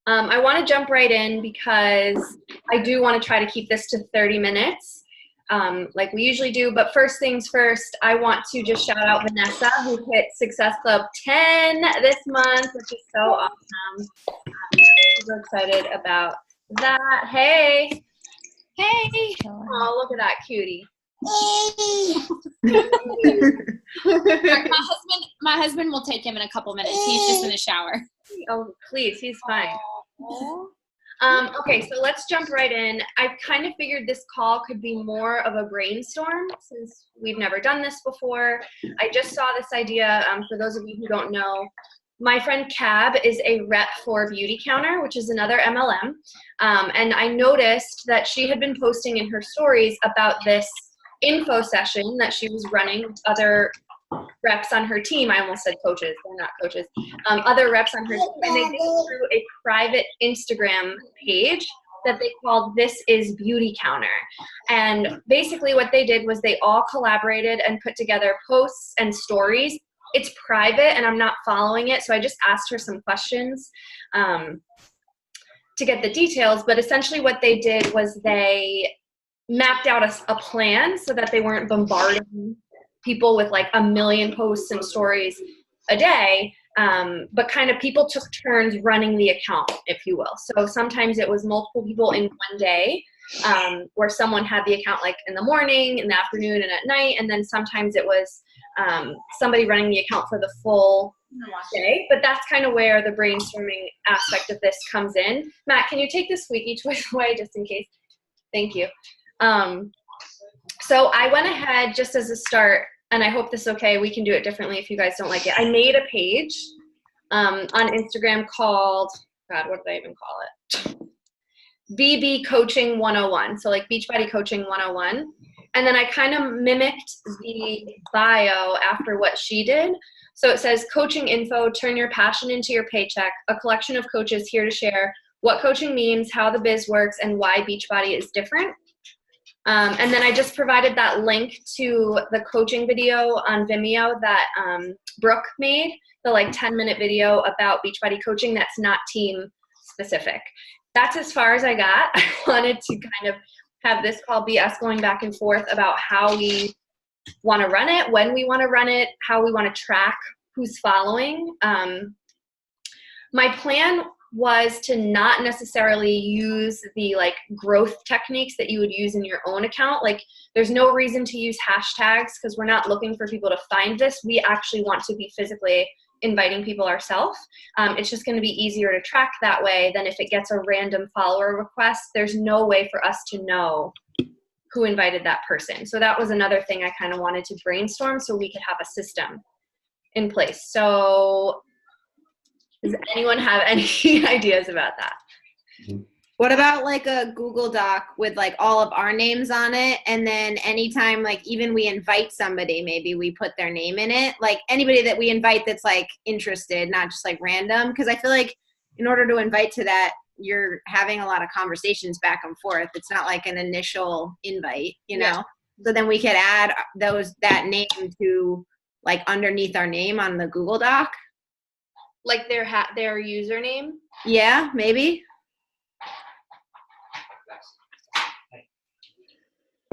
I want to jump right in because I do want to try to keep this to 30 minutes, like we usually do. But first things first, I want to just shout out Vanessa, who hit Success Club 10 this month, which is so awesome. I'm super excited about that. Hey. Hey. Oh, look at that cutie. my husband will take him in a couple minutes. He's just in the shower. Oh, please, he's fine. Okay, so let's jump right in. I kind of figured this call could be more of a brainstorm since we've never done this before. I just saw this idea. For those of you who don't know, my friend Cab is a rep for Beauty Counter, which is another MLM. And I noticed that she had been posting in her stories about this info session that she was running with other reps on her team. I almost said coaches, they're not coaches. Other reps on her team, and they did it through a private Instagram page that they called This Is Beauty Counter. And basically what they did was they all collaborated and put together posts and stories. It's private and I'm not following it, so I just asked her some questions to get the details. But essentially what they did was they mapped out a plan so that they weren't bombarding people with like a million posts and stories a day, but kind of people took turns running the account, if you will. So sometimes it was multiple people in one day, where someone had the account like in the morning, in the afternoon, and at night, and then sometimes it was somebody running the account for the full day. But that's kind of where the brainstorming aspect of this comes in. Matt, can you take the squeaky toy away just in case? Thank you. So I went ahead just as a start, and I hope this is okay. We can do it differently if you guys don't like it. I made a page on Instagram called, God, what did I even call it? BB Coaching 101. So like Beachbody Coaching 101. And then I kind of mimicked the bio after what she did. So it says, coaching info, turn your passion into your paycheck, a collection of coaches here to share what coaching means, how the biz works, and why Beachbody is different. And then I just provided that link to the coaching video on Vimeo that Brooke made, the like 10-minute video about Beachbody coaching that's not team specific. That's as far as I got. I wanted to kind of have this call be us going back and forth about how we want to run it, when we want to run it, how we want to track who's following. My plan was to not necessarily use the like growth techniques that you would use in your own account. Like there's no reason to use hashtags because we're not looking for people to find this. We actually want to be physically inviting people ourselves. It's just going to be easier to track that way than if it gets a random follower request. There's no way for us to know who invited that person. So that was another thing I kind of wanted to brainstorm so we could have a system in place. So does anyone have any ideas about that? What about like a Google Doc with like all of our names on it, and then anytime like even we invite somebody, maybe we put their name in it, like anybody that we invite that's like interested, not just like random, because I feel like in order to invite to that, you're having a lot of conversations back and forth. It's not like an initial invite, you know? Yeah. So then we could add that name to like underneath our name on the Google Doc. Like their username? Yeah, maybe.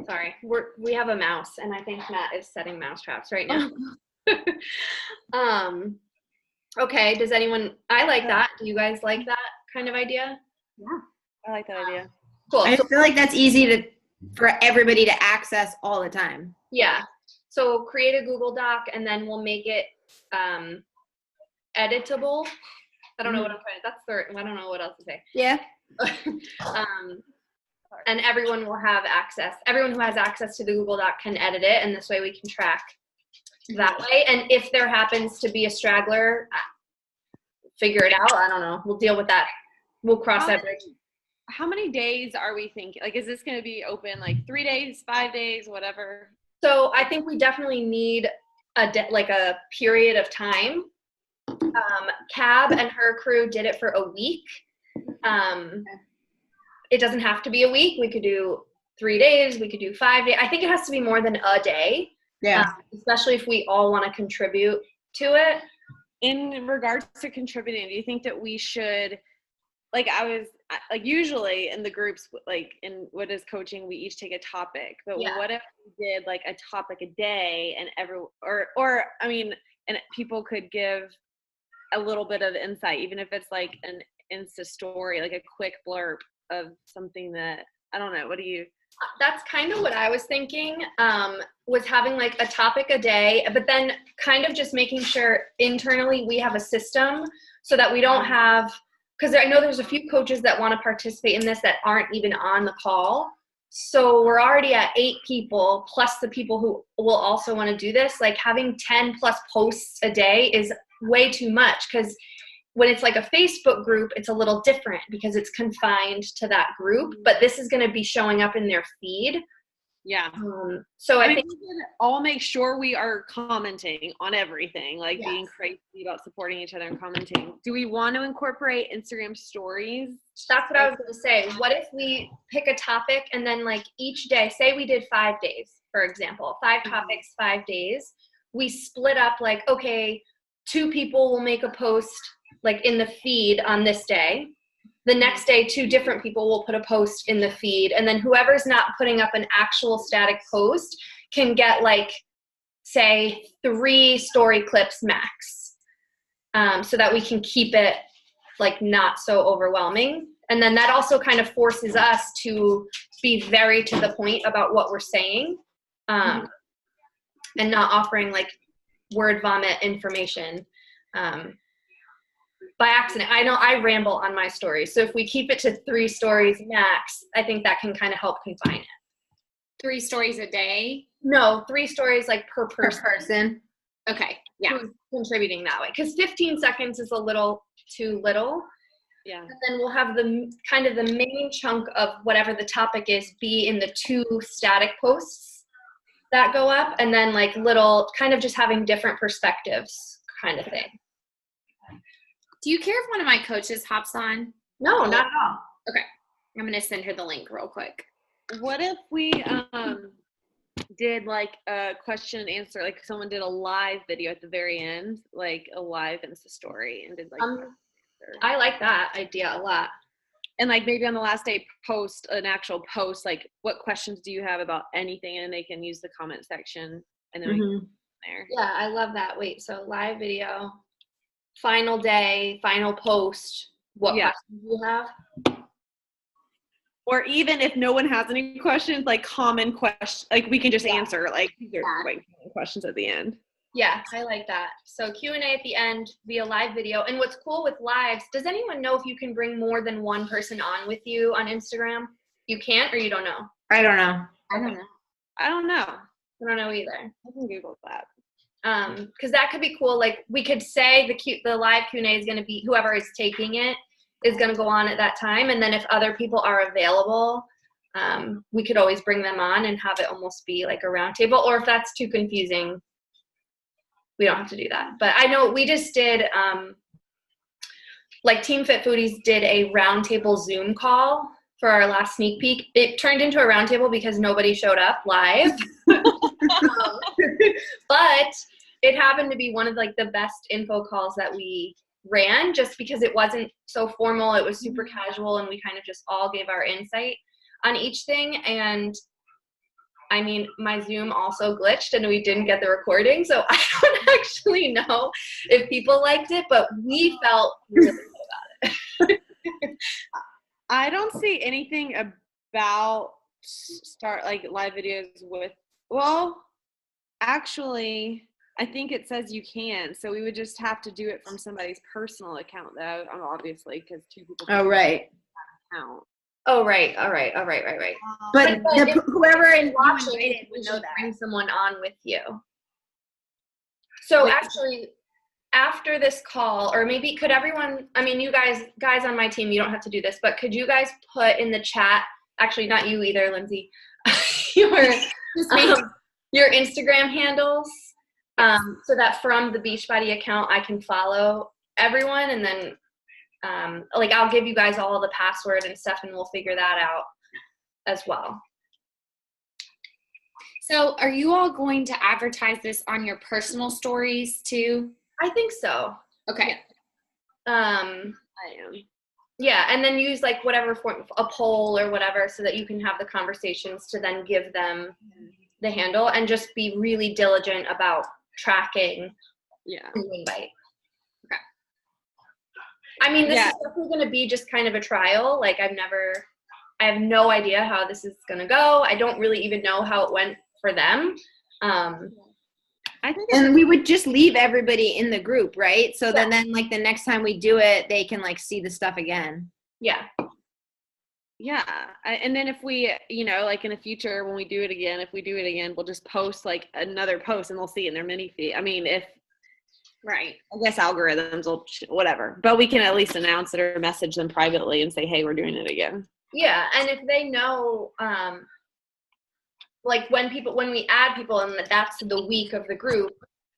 Sorry, we have a mouse, and I think Matt is setting mouse traps right now. Okay, does anyone, I like that. Do you guys like that kind of idea? Yeah, I like that idea. Cool. I feel like that's easy for everybody to access all the time. Yeah. So create a Google Doc, and then we'll make it editable. I don't know what I'm trying to, I don't know what else to say. Yeah. And everyone will have access. Everyone who has access to the Google Doc can edit it, and this way we can track that way. And if there happens to be a straggler, figure it out. I don't know. We'll deal with that. We'll cross that bridge. How many days are we thinking? Like, is this going to be open like 3 days, 5 days, whatever? So I think we definitely need a period of time. Cab and her crew did it for a week. It doesn't have to be a week. We could do 3 days. We could do 5 days. I think it has to be more than a day. Yeah. Especially if we all want to contribute to it. in regards to contributing, do you think that we should, like usually in the groups, like in what is coaching, we each take a topic, but what if we did like a topic a day and and people could give a little bit of insight, even if it's like an Insta story, like a quick blurb of something that, I don't know, what do you? That's kind of what I was thinking, was having like a topic a day, but then kind of just making sure internally we have a system so that we don't have, because I know there's a few coaches that want to participate in this that aren't even on the call. So we're already at 8 people plus the people who will also want to do this. Like having 10 plus posts a day is way too much, because when it's like a Facebook group, it's a little different because it's confined to that group, but this is going to be showing up in their feed. Yeah. So I think we can all make sure we are commenting on everything, like being crazy about supporting each other and commenting. Do we want to incorporate Instagram stories? That's what I was going to say. What if we pick a topic and then like each day, say we did 5 days, for example, 5 topics, 5 days. We split up like, okay, 2 people will make a post like in the feed on this day. The next day, 2 different people will put a post in the feed. And then whoever's not putting up an actual static post can get like, say, 3 story clips max, so that we can keep it like not so overwhelming. And then that also kind of forces us to be very to the point about what we're saying, and not offering like word vomit information by accident. I know I ramble on my stories. So if we keep it to 3 stories max, I think that can kind of help confine it. 3 stories a day? No, 3 stories like per person. Okay. Yeah. Who's contributing that way. Because 15 seconds is a little too little. Yeah. And then we'll have the kind of the main chunk of whatever the topic is be in the 2 static posts that go up, and then like little kind of just having different perspectives kind of thing. Do you care if one of my coaches hops on? No, not at all. Okay. I'm going to send her the link real quick. What if we did like a question and answer, like someone did a live video at the very end, like a live Insta story, and did like I like that idea a lot. And like maybe on the last day post an actual post, like what questions do you have about anything, and they can use the comment section, and then we can go there. Yeah, I love that. Wait, so live video, final day, final post, what questions do you have? Or even if no one has any questions, like common questions, like we can just answer, like these are quite common questions at the end. Yeah, I like that. So Q&A at the end via live video. And what's cool with lives, does anyone know if you can bring more than one person on with you on Instagram? You can't, or you don't know? I don't know. I don't know. I don't know. I don't know either. I can Google that. Because that could be cool. Like we could say the live Q&A is going to be whoever is taking it is going to go on at that time. And then if other people are available, we could always bring them on and have it almost be like a round table. Or if that's too confusing, we don't have to do that. But I know we just did, like Team Fit Foodies did a roundtable Zoom call for our last sneak peek. It turned into a roundtable because nobody showed up live. But it happened to be one of like the best info calls that we ran, just because it wasn't so formal. It was super casual, and we kind of just all gave our insight on each thing. And I mean, my Zoom also glitched and we didn't get the recording, so I don't actually know if people liked it, but we felt really good about it. I don't see anything about start like live videos with, well, actually, I think it says you can, so we would just have to do it from somebody's personal account, though, obviously, because 2 people. Oh, right. Account. Oh, right. All right. But whoever is watching it would know that. Bring someone on with you. So actually, after this call, or maybe could everyone, I mean, you guys on my team, you don't have to do this, but could you guys put in the chat, actually not you either, Lindsay, your Instagram handles, so that from the Beachbody account, I can follow everyone, and then like I'll give you guys all the password and stuff, and we'll figure that out as well. So are you all going to advertise this on your personal stories too? I think so. Okay. I am. Yeah, and then use like whatever form, a poll or whatever, so that you can have the conversations to then give them the handle, and just be really diligent about tracking Yeah. who you invite. Okay. I mean, this Yeah. is definitely going to be just kind of a trial. Like I have no idea how this is going to go. I don't really even know how it went for them. I think And we would just leave everybody in the group, right? So Yeah. then like the next time we do it, they can like see the stuff again. Yeah. Yeah. And then if we, like in the future, when we do it again, if we do it again, we'll just post like another post and they'll see it in their mini feed. I mean, Right. I guess algorithms will, whatever, but we can at least announce it or message them privately and say, hey, we're doing it again. Yeah. And if they know, like when we add people and that's the week of the group,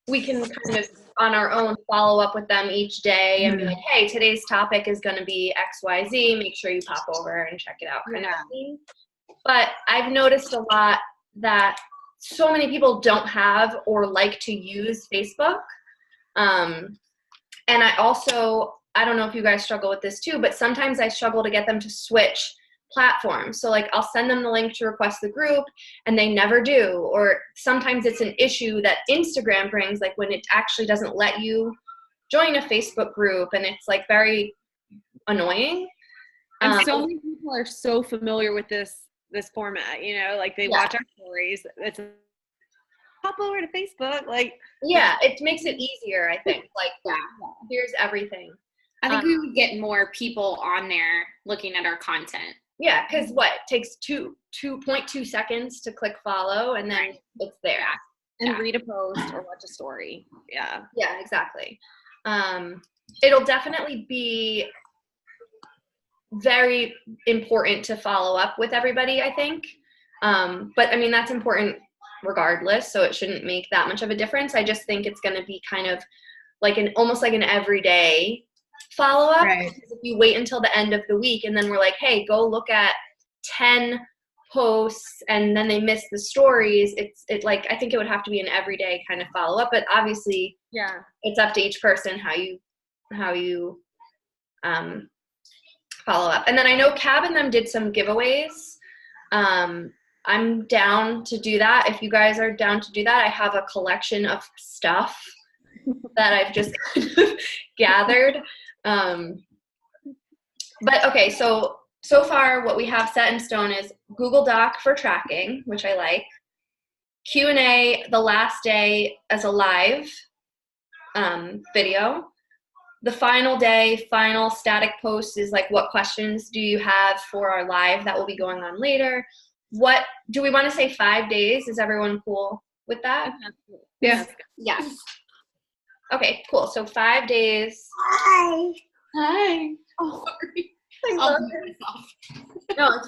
we can kind of on our own follow up with them each day and be like, hey, today's topic is going to be XYZ. Make sure you pop over and check it out, kind of thing. But I've noticed a lot that so many people don't have or like to use Facebook. And I don't know if you guys struggle with this too, but sometimes I struggle to get them to switch platforms. So like I'll send them the link to request the group and they never do. Or sometimes it's an issue that Instagram brings, like when it actually doesn't let you join a Facebook group, and it's like very annoying. And so many people are so familiar with this format, like they watch our stories. It's hop over to Facebook. Like, yeah, it makes it easier, I think. Like, here's everything. I think we would get more people on there looking at our content. Yeah, because it takes 2.2 seconds to click follow, and then it's there. And read a post or watch a story. Yeah. Yeah, exactly. It'll definitely be very important to follow up with everybody, I think. But I mean, that's important regardless, so it shouldn't make that much of a difference. I just think it's going to be kind of like almost like an everyday follow-up. Right. Because if you wait until the end of the week and then we're like, hey, go look at 10 posts, and then they miss the stories, I think it would have to be an everyday kind of follow-up. But obviously, it's up to each person how you follow up. And then I know Cab and them did some giveaways. I'm down to do that. If you guys are down to do that, I have a collection of stuff that I've just kind of gathered. But okay, so far what we have set in stone is Google Doc for tracking, which I like. Q&A the last day as a live video. The final day, final static post is like, what questions do you have for our live that will be going on later? What do we want to say 5 days? Is everyone cool with that? Yeah. Yes. Okay, cool. So 5 days. Hi. Oh, sorry. I'll mute myself. No, it's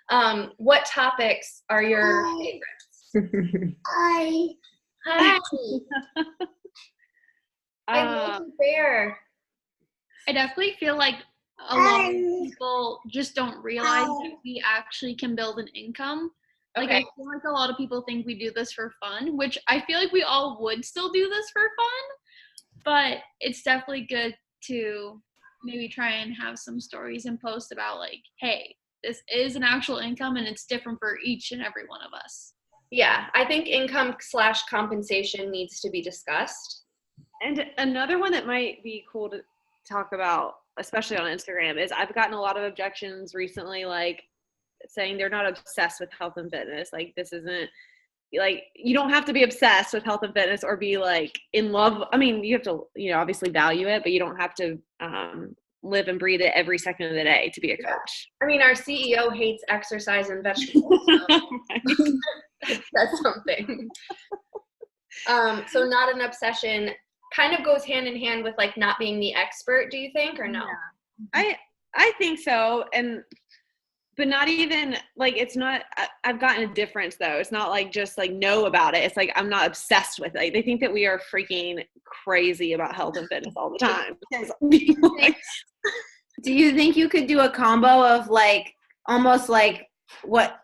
fine. What topics are your favorites? Hi. I love you, Bear. I definitely feel like a lot of people just don't realize that we actually can build an income. Like, I feel like a lot of people think we do this for fun, which I feel like we all would still do this for fun, but it's definitely good to maybe try and have some stories and post about like, hey, this is an actual income and it's different for each and every one of us. Yeah, I think income/compensation needs to be discussed. And another one that might be cool to talk about, especially on Instagram, is I've gotten a lot of objections recently, like saying they're not obsessed with health and fitness. Like, this isn't like, you don't have to be obsessed with health and fitness or be like in love. I mean, you have to, obviously value it, but you don't have to live and breathe it every second of the day to be a coach. I mean, our CEO hates exercise and vegetables. So that's something. So not an obsession kind of goes hand in hand with like not being the expert, do you think, or no? Yeah. I think so. But not even like, it's not, I've gotten a difference though. It's not like just like know about it. It's like, I'm not obsessed with it. Like, they think that we are freaking crazy about health and fitness all the time. Do you think you could do a combo of like, almost like what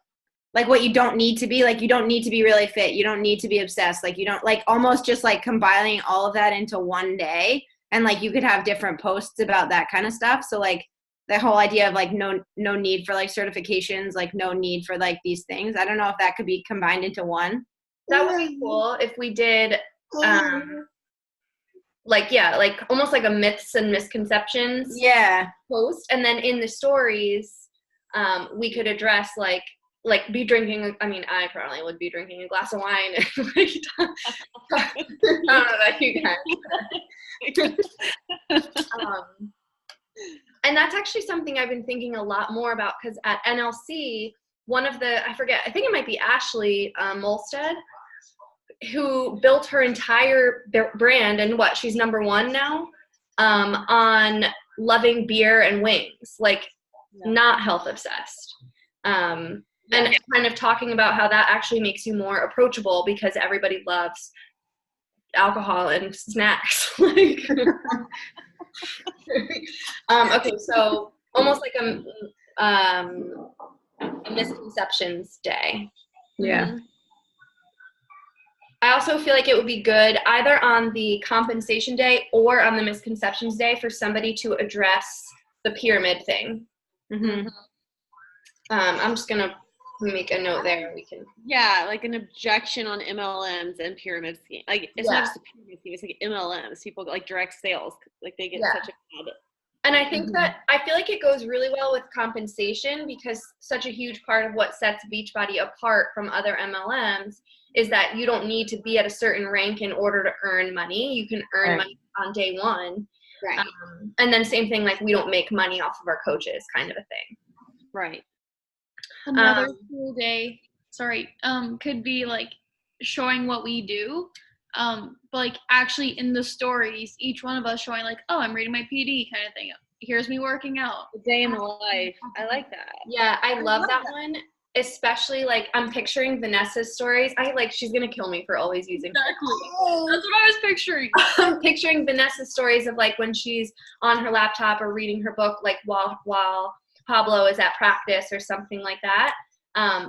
you don't need to be? Like, you don't need to be really fit. You don't need to be obsessed. Like, you don't, like, almost just like combining all of that into one day and like you could have different posts about that kind of stuff. So like the whole idea of like no need for like certifications, like no need for like these things. I don't know if that could be combined into one. That would be cool if we did like almost like a myths and misconceptions post, and then in the stories we could address like be drinking, I mean, I probably would be drinking a glass of wine and like I don't know about you guys. And that's actually something I've been thinking a lot more about, because at NLC, one of the, I think it might be Ashley Molstead, who built her entire brand, and she's #1 now, on loving beer and wings, like not health obsessed. And kind of talking about how that actually makes you more approachable because everybody loves alcohol and snacks. Like, okay, so almost like a misconceptions day. Yeah. I also feel like it would be good either on the compensation day or on the misconceptions day for somebody to address the pyramid thing. Mm-hmm. I'm just gonna make a note there. We can. Yeah, like an objection on MLMs and pyramid scheme. Like it's not just a pyramid scheme; it's like MLMs. People like direct sales, like they get such a bad. And I think that I feel like it goes really well with compensation, because such a huge part of what sets Beachbody apart from other MLMs is that you don't need to be at a certain rank in order to earn money. You can earn money on day one. Right. And then same thing, like we don't make money off of our coaches, kind of a thing. Right. Another cool day, could be like showing what we do. But like actually in the stories, each one of us showing like, oh, I'm reading my PD kind of thing. Here's me working out. A day in the life. I like that. Yeah, I love that one. Especially like I'm picturing Vanessa's stories. She's gonna kill me for always using exactly. That's what I was picturing. I'm picturing Vanessa's stories of like when she's on her laptop or reading her book, like while Pablo is at practice or something like that.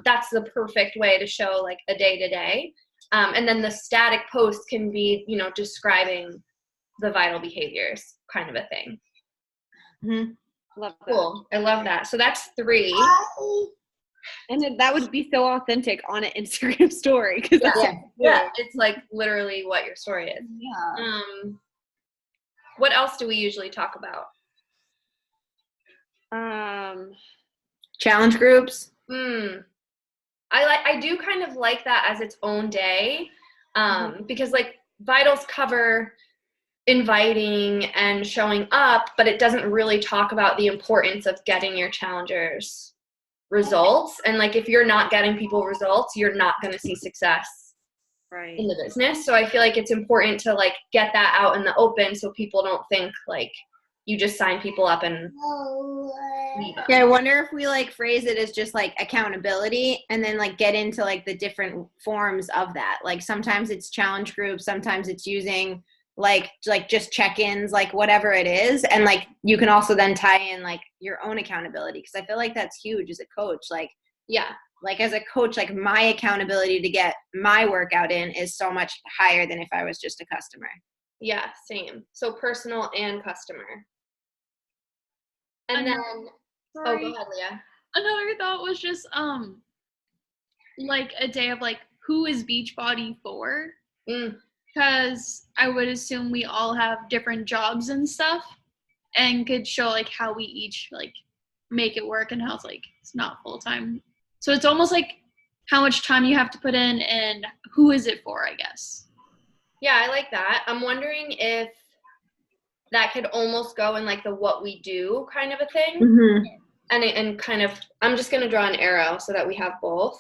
That's the perfect way to show like a day to day. And then the static post can be, describing the vital behaviors, kind of a thing. Mm-hmm. Love that. Cool. I love that. So that's 3. And then that would be so authentic on an Instagram story. Yeah, it's like literally what your story is. Yeah. What else do we usually talk about? Challenge groups. I do kind of like that as its own day, because like vitals cover inviting and showing up, but it doesn't really talk about the importance of getting your challengers results. And like if you're not getting people results, you're not going to see success in the business. So I feel like it's important to like get that out in the open so people don't think like you just sign people up and leave them. Yeah, I wonder if we like phrase it as just like accountability and then like get into like the different forms of that. Like sometimes it's challenge groups, sometimes it's using like just check-ins, like whatever it is. And like you can also then tie in like your own accountability, because I feel like that's huge as a coach. Like, yeah, like as a coach, like my accountability to get my workout in is so much higher than if I was just a customer. Yeah, same. So personal and customer. And then, go ahead, Leah. Another thought was just like a day of like, who is Beachbody for? Because I would assume we all have different jobs and stuff, and could show like how we each like make it work and how it's like it's not full time. So it's almost like how much time you have to put in and who is it for, I guess. Yeah, I like that. I'm wondering if that could almost go in like the what we do kind of a thing. Mm-hmm. And kind of, I'm just going to draw an arrow so that we have both.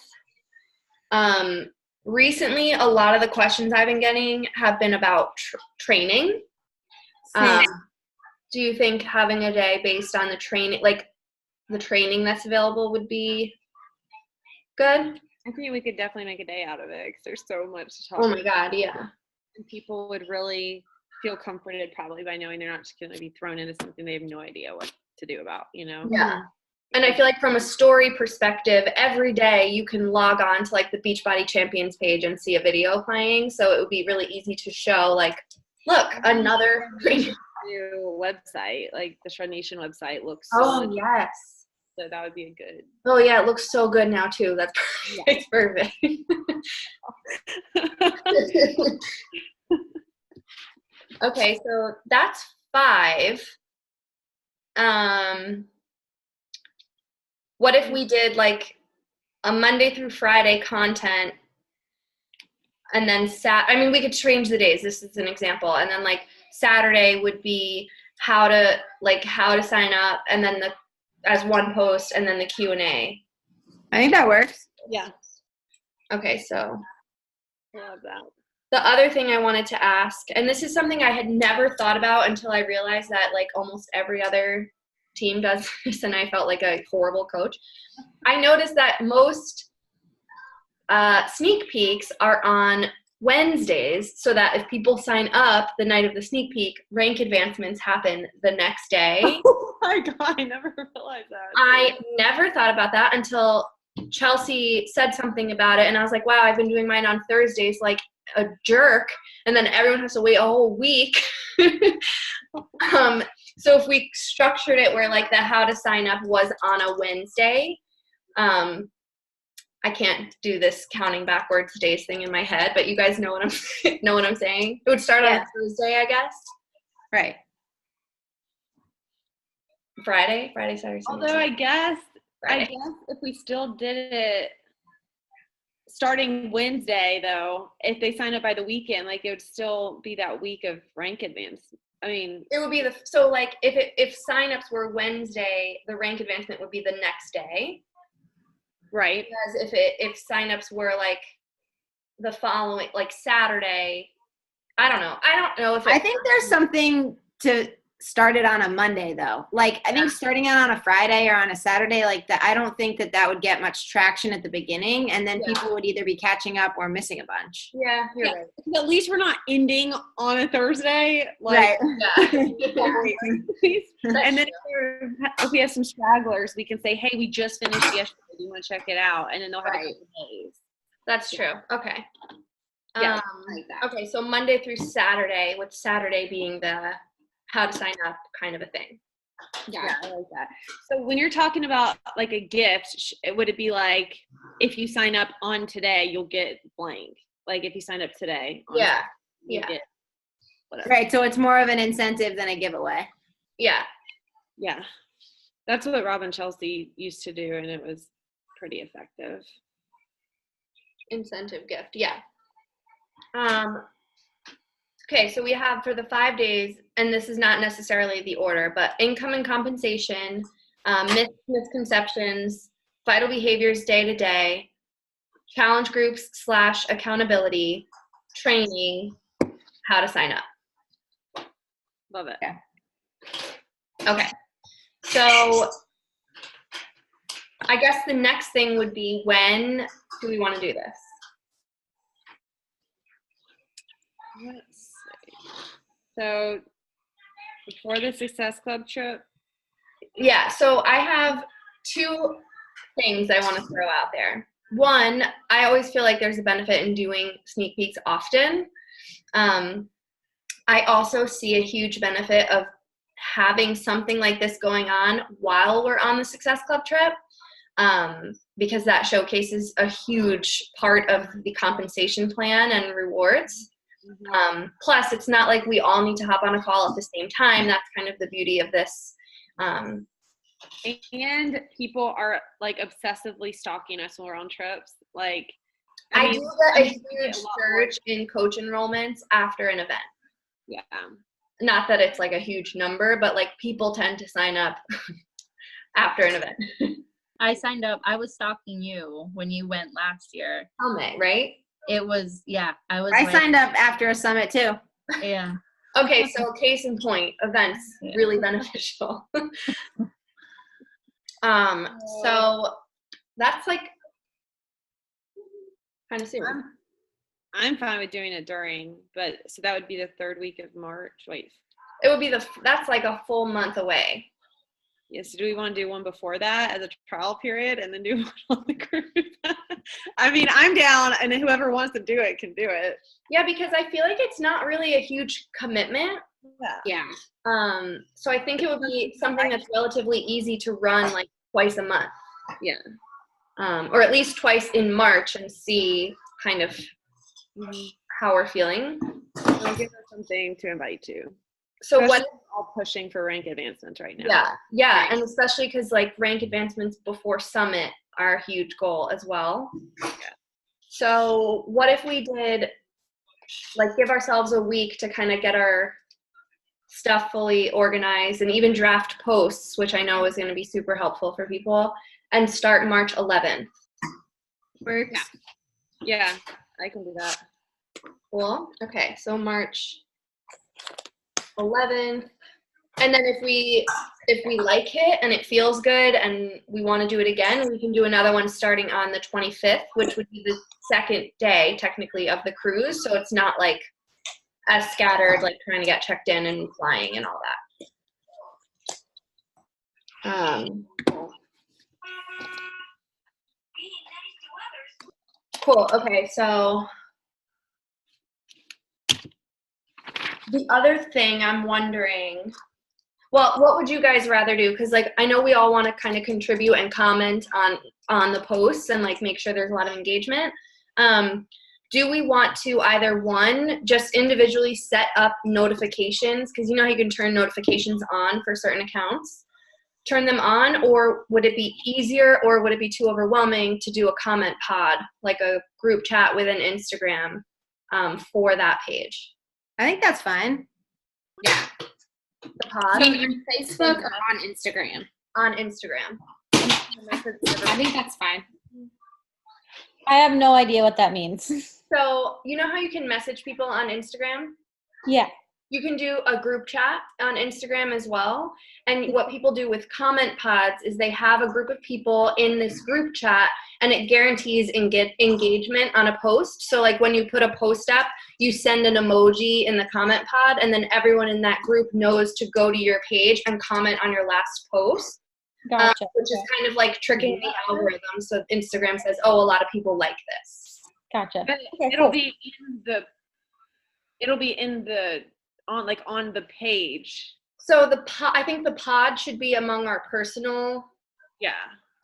Recently, a lot of the questions I've been getting have been about training. Do you think having a day based on the training, like the training that's available would be good? I think we could definitely make a day out of it because there's so much to talk about. Oh my God, yeah. And people would really feel comforted probably by knowing they're not just going to be thrown into something they have no idea what to do about, Yeah. And I feel like from a story perspective, every day you can log on to like the Beachbody Champions page and see a video playing. So it would be really easy to show like, look, another new website, like the Shred Nation website looks Oh, yes. so that would be a good. Oh, yeah, it looks so good now, too. That's perfect. It's perfect. Okay, so that's 5. What if we did like a Monday through Friday content, and then I mean, we could change the days. This is an example. And then like Saturday would be how to sign up, and then as one post, and then the Q&A. I think that works. Yeah. Okay, so I love that. the other thing I wanted to ask, and this is something I had never thought about until I realized that like almost every other team does this, and I felt like a horrible coach. I noticed that most sneak peeks are on Wednesdays, so that if people sign up the night of the sneak peek, rank advancements happen the next day. Oh my God, I never realized that. I never thought about that until Chelsea said something about it, and I was like, wow, I've been doing mine on Thursdays like a jerk, and then everyone has to wait a whole week. So if we structured it where like the how to sign up was on a Wednesday, I can't do this counting backwards days thing in my head, but you guys know what I'm saying. It would start on a Thursday, I guess. Right. Friday, Saturday, Sunday. Although I guess Friday. if we still did it starting Wednesday, though, if they sign up by the weekend, like it would still be that week of rank advance. I mean, it would be so like if signups were Wednesday, the rank advancement would be the next day. right. Because if signups were like the following, like Saturday, I don't know if I think there's something to start it on a Monday though. Like I think starting it on a Friday or on a Saturday like that, I don't think that would get much traction at the beginning, and then people would either be catching up or missing a bunch. Yeah, you're right. At least we're not ending on a Thursday. Like, Right. and then if we have some stragglers, we can say, hey, we just finished yesterday. Do you want to check it out? And then they'll have a couple days. That's true. Okay. Yeah, like that. Okay, so Monday through Saturday, with Saturday being the how to sign up kind of a thing. Yeah, I like that. So when you're talking about like a gift, would it be like if you sign up on today, you'll get blank? Like if you sign up today. Yeah. Get whatever. Right. So it's more of an incentive than a giveaway. Yeah. Yeah. That's what Rob and Chelsea used to do, and it was pretty effective. Incentive gift. Yeah. Okay, so we have for the 5 days, and this is not necessarily the order, but income and compensation, misconceptions, vital behaviors day to day, challenge groups / accountability, training, how to sign up. Love it. Yeah. Okay, so I guess the next thing would be, when do we want to do this? Let's see. So before the Success Club trip? Yeah, so I have 2 things I want to throw out there. One, I always feel like there's a benefit in doing sneak peeks often. I also see a huge benefit of having something like this going on while we're on the Success Club trip, because that showcases a huge part of the compensation plan and rewards. Plus, it's not like we all need to hop on a call at the same time. That's kind of the beauty of this. And people are like obsessively stalking us when we're on trips. Like, I do get a huge surge in coach enrollments after an event. Yeah. Not that it's like a huge number, but like people tend to sign up after an event. I signed up. I was stalking you when you went last year. Helmet, right? It was, yeah. I signed up after a summit too. Yeah. Okay, so case in point, events, really beneficial. So that's like kind of soon. I'm fine with doing it during, but so that would be the 3rd week of March. Wait. It would be that's like a full month away. Yeah, so do we want to do one before that as a trial period and then do one on the group? I mean, I'm down, and whoever wants to do it can do it. Yeah, because I feel like it's not really a huge commitment. Yeah. So I think it would be something that's relatively easy to run like twice a month. Yeah. Or at least twice in March and see kind of how we're feeling. I'll give her something to invite to. So Especially what? all pushing for rank advancements right now. Yeah, and especially because like rank advancements before summit are a huge goal as well. Yeah. So what if we did like give ourselves a week to kind of get our stuff fully organized and even draft posts, which I know is going to be super helpful for people, and start March 11th. Works. Yeah, I can do that. Cool. Okay, so March 11th. And then if we like it and it feels good and we want to do it again, we can do another one starting on the 25th, which would be the second day technically of the cruise. So it's not like as scattered, like trying to get checked in and flying and all that. Cool. Okay, so the other thing I'm wondering, well, what would you guys rather do? Because like I know we all want to kind of contribute and comment on the posts and like make sure there's a lot of engagement. Do we want to either one, just individually set up notifications, because you know how you can turn notifications on for certain accounts, turn them on, or would it be easier or would it be too overwhelming to do a comment pod, like a group chat within Instagram for that page? I think that's fine. Yeah. The pod? So your Facebook or on Instagram? On Instagram. I think that's fine. I have no idea what that means. So you know how you can message people on Instagram? Yeah. You can do a group chat on Instagram as well. And what people do with comment pods is they have a group of people in this group chat and it guarantees engagement on a post. So like when you put a post up, you send an emoji in the comment pod and then everyone in that group knows to go to your page and comment on your last post. Gotcha. Which is kind of like tricking the algorithm. So Instagram says, oh, a lot of people like this. Gotcha. But Okay, it'll cool. be in the on the page. So I think the pod should be among our personal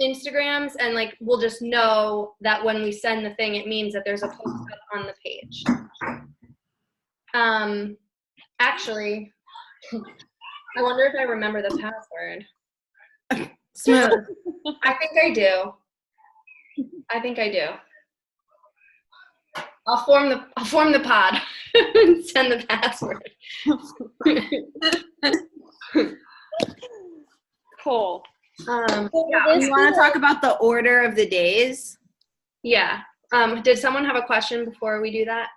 Instagrams, and like we'll just know that when we send the thing, it means that there's a post up on the page. Actually, I wonder if I remember the password. Smooth. I think I do. I'll form the pod and send the password. Cool. Yeah. You want to talk about the order of the days? Yeah. Did someone have a question before we do that?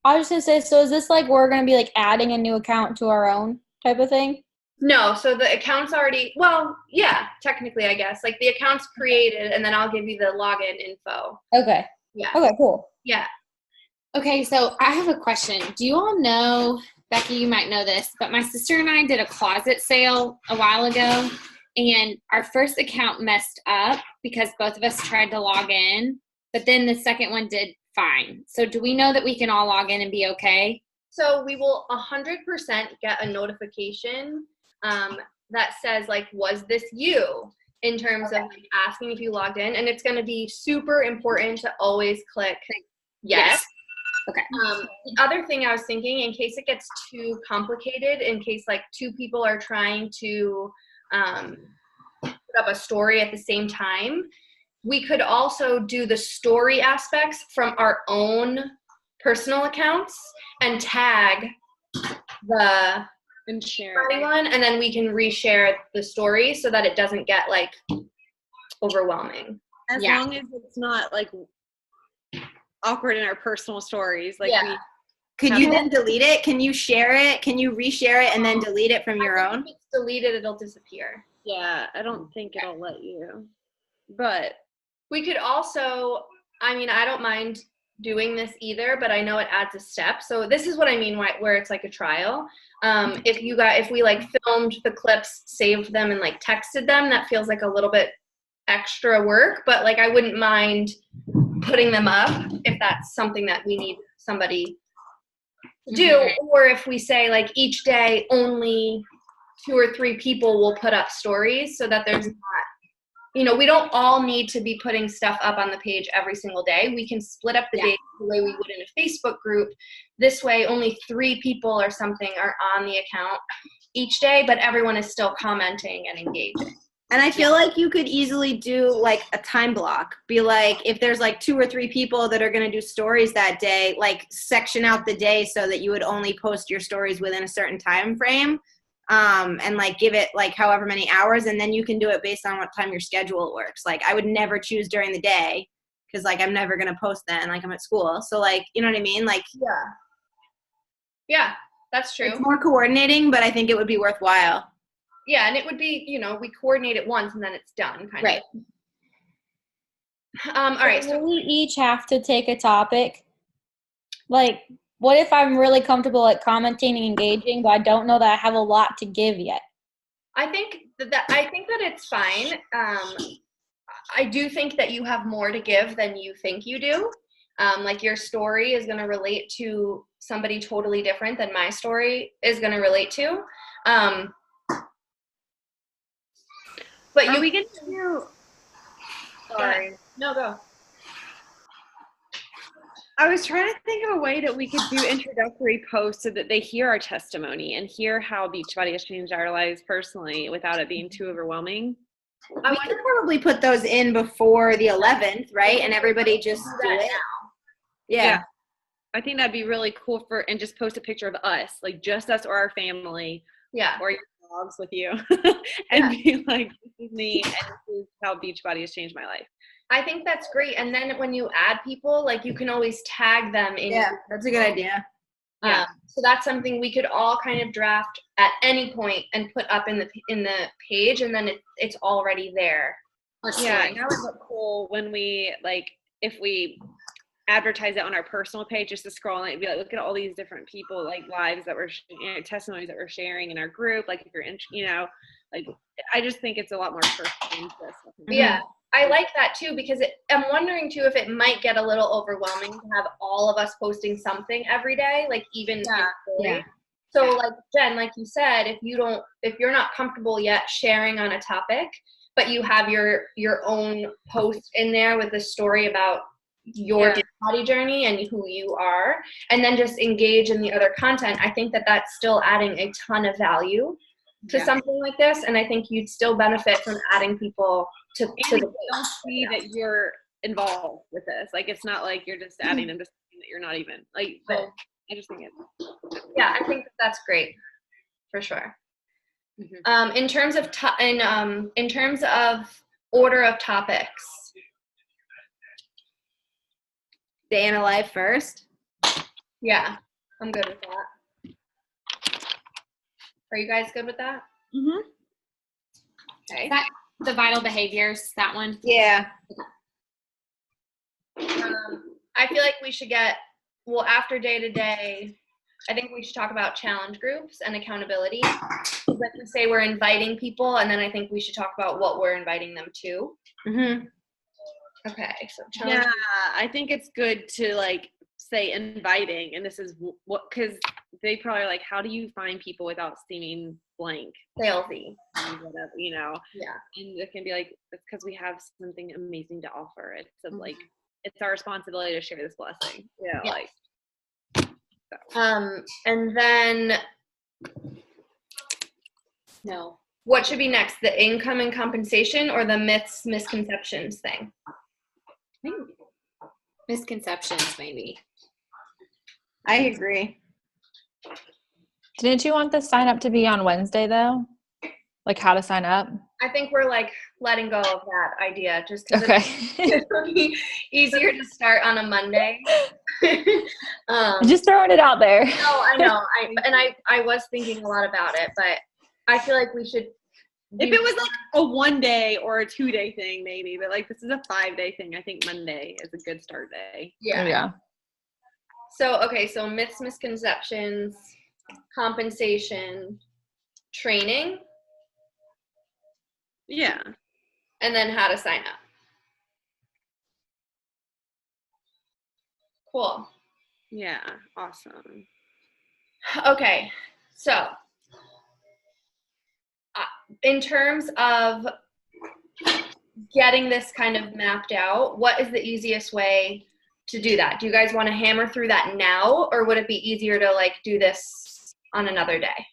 I was just gonna say, so is this like we're gonna be like adding a new account to our own type of thing? No, so the account's already, well, yeah, technically, I guess. Like the account's created, and then I'll give you the login info. Okay. Yeah. Okay, cool. Yeah. Okay, so I have a question. Do you all know, Becky, you might know this, but my sister and I did a closet sale a while ago, and our first account messed up because both of us tried to log in, but then the second one did fine. So do we know that we can all log in and be okay? So we will 100% get a notification that says, like, was this you? In terms of like, asking if you logged in. And it's going to be super important to always click yes. Okay. The other thing I was thinking, in case it gets too complicated, in case like two people are trying to put up a story at the same time, we could also do the story aspects from our own personal accounts and tag the And share. one, and then we can reshare the story so that it doesn't get like overwhelming. As long as it's not like awkward in our personal stories. Like Could you then delete it? Can you share it? Can you reshare it and then delete it from your own? If it's deleted, it'll disappear. Yeah, I don't think it'll let you. But we could also, I mean, I don't mind doing this either, but I know it adds a step. So this is what I mean where it's like a trial. If we like filmed the clips, saved them, and like texted them, that feels like a little bit extra work, but like I wouldn't mind putting them up if that's something that we need somebody do, or if we say like each day only 2 or 3 people will put up stories so that there's not, we don't all need to be putting stuff up on the page every single day. We can split up the days the way we would in a Facebook group. This way only 3 people or something are on the account each day, but everyone is still commenting and engaging. And I feel like you could easily do like a time block. Be like, if there's like 2 or 3 people that are going to do stories that day, like section out the day so that you would only post your stories within a certain time frame, and like give it like however many hours, and then you can do it based on what time your schedule works. Like I would never choose during the day because like I'm never going to post then, like I'm at school. So like, you know what I mean? Like, yeah, that's true. It's more coordinating, but I think it would be worthwhile. Yeah, and it would be, we coordinate it once and then it's done, kind of. All right. So we each have to take a topic. Like, what if I'm really comfortable at commenting and engaging, but I don't know that I have a lot to give yet? I think that it's fine. I do think that you have more to give than you think you do. Like your story is going to relate to somebody totally different than my story is going to relate to. But we get to. Sorry. No, go. I was trying to think of a way that we could do introductory posts so that they hear our testimony and hear how Beachbody has changed our lives personally without it being too overwhelming. We could probably put those in before the 11th, right? And everybody just do it. Yeah. I think that'd be really cool and just post a picture of us, like just us or our family. Yeah. Or your dogs with you. And be like, this is me and this is how Beachbody has changed my life. I think that's great. And then when you add people, like you can always tag them in. Yeah, that's a good idea. So that's something we could all kind of draft at any point and put up in the page, and then it's already there. Yeah, and that would look cool when we if we advertise it on our personal page, just to scroll and be like, look at all these different people, like lives that we're testimonies that we're sharing in our group. Like if you're I just think it's a lot more personal. Yeah. I like that too, because I'm wondering too if it might get a little overwhelming to have all of us posting something every day, like even So like Jen, like you said, if you're not comfortable yet sharing on a topic, but you have your own post in there with a story about your body journey and who you are, and then just engage in the other content, I think that that's still adding a ton of value to something like this, and I think you'd still benefit from adding people to the page. Don't see that you're involved with this. Like it's not like you're just adding them to something that you're not even like. So I just think it. Yeah, I think that's great, for sure. In terms of in terms of order of topics, day in a life first. Yeah, I'm good with that. Are you guys good with that? Okay. The vital behaviors, that one? Yeah. I feel like we should after day to day, I think we should talk about challenge groups and accountability. Like we say, we're inviting people, and then I think we should talk about what we're inviting them to. Okay, so challenge groups. I think it's good to say inviting, and this is because they probably are like, how do you find people without seeming blank, salesy, whatever, and it can be like, it's because we have something amazing to offer. It's it's our responsibility to share this blessing. And then what should be next, the income and compensation or the myths, misconceptions thing? I think misconceptions, maybe. I agree. Didn't you want the sign up to be on Wednesday though? Like how to sign up? I think we're letting go of that idea just because it'll be easier to start on a Monday. Just throwing it out there. No, I know. I was thinking a lot about it, but I feel like we should. If it was a 1 day or a 2 day thing, maybe, but this is a 5 day thing. I think Monday is a good start day. Yeah. So myths, misconceptions, compensation, training. Yeah. And then how to sign up. Cool. Yeah. Awesome. Okay, so in terms of getting this kind of mapped out, what is the easiest way to do that? Do you guys want to hammer through that now, or would it be easier to like do this on another day?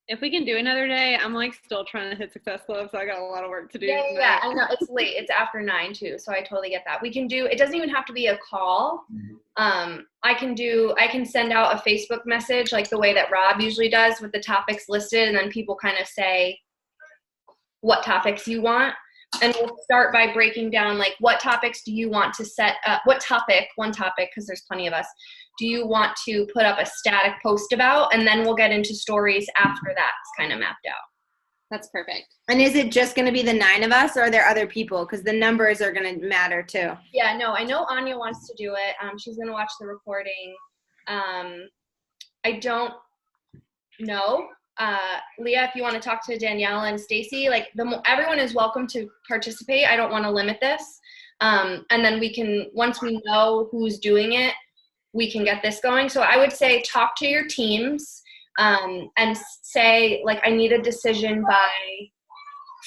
If we can do another day, I'm like still trying to hit Success Club, so I got a lot of work to do. Yeah, I know it's late. It's after 9 too, so I totally get that. We can do. It doesn't even have to be a call. I can send out a Facebook message like the way that Rob usually does with the topics listed, and then people kind of say what topics you want. And we'll start by breaking down like what topics do you want to set up, one topic, because there's plenty of us, do you want to put up a static post about, and then we'll get into stories after that's kind of mapped out. That's perfect. And is it just going to be the 9 of us, or are there other people? Because the numbers are going to matter too. Yeah, no, I know Anya wants to do it. She's going to watch the recording. I don't know. Leah, if you want to talk to Danielle and Stacy, like everyone is welcome to participate. I don't want to limit this. And then we can, once we know who's doing it, we can get this going. So I would say talk to your teams and say, like, I need a decision by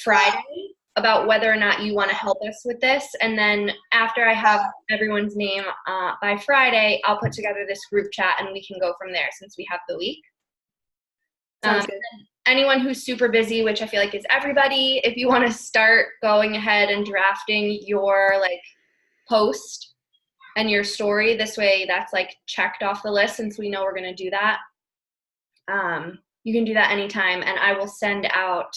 Friday about whether or not you want to help us with this. And then after I have everyone's name by Friday, I'll put together this group chat and we can go from there since we have the week. Anyone who's super busy, which I feel like is everybody, if you want to start going ahead and drafting your like post and your story, this way that's like checked off the list since we know we're going to do that. You can do that anytime, and I will send out,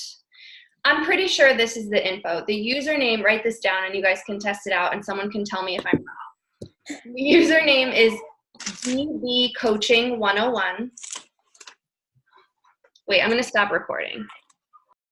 I'm pretty sure this is the info. The username, write this down and you guys can test it out and someone can tell me if I'm wrong. The username is DB Coaching 101. Wait, I'm going to stop recording.